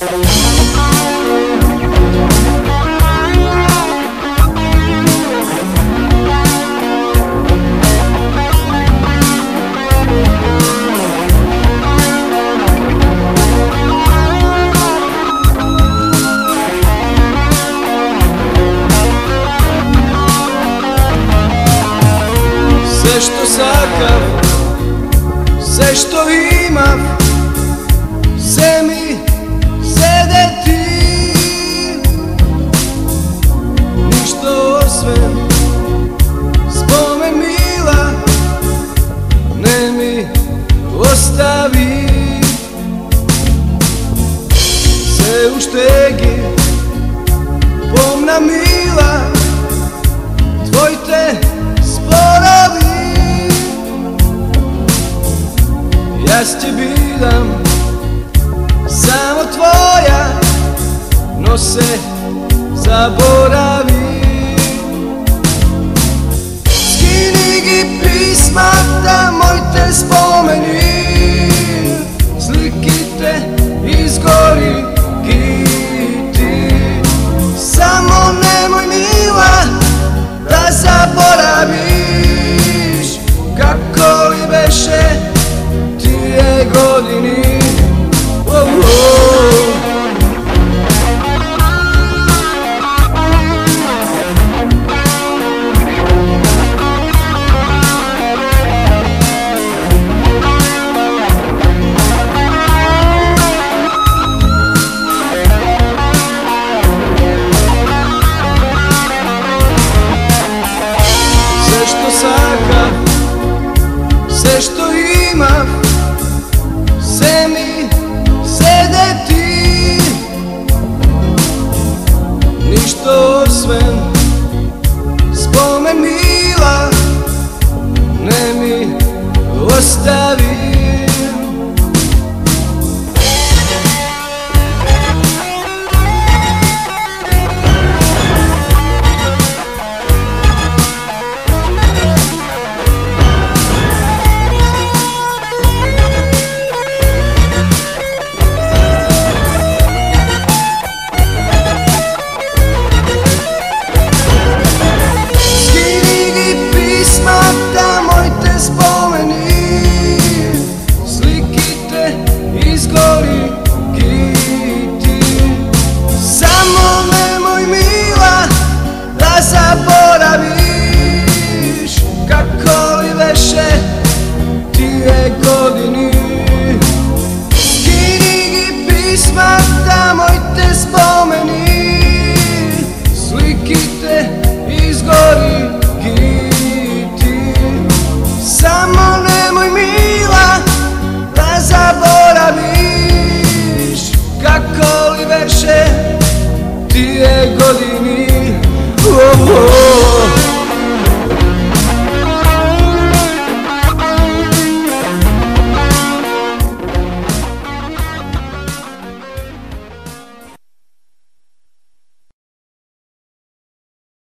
Sve što sakav, sve što imav, sve mi sede ti. Ništa osvem, spomen mila, ne mi ostavi. Sve u štegi, pomna mila, tvoj te sporavi. Ja s tebi idam, samo tvoja, no se zaboravi. Skini gi pisma da moj te spomeni, slikite izgori ti. Samo nemoj mila da zaboraviš kako li beše tije godini. Sve što sakav, sve što imav, sve mi sede ti. Ništa osvem, spomen mila, ne mi ostavi. Zaboraviš kako li veše tije godini. Skini gi pisma da moj te spomeni, slikite izgori ti. Samo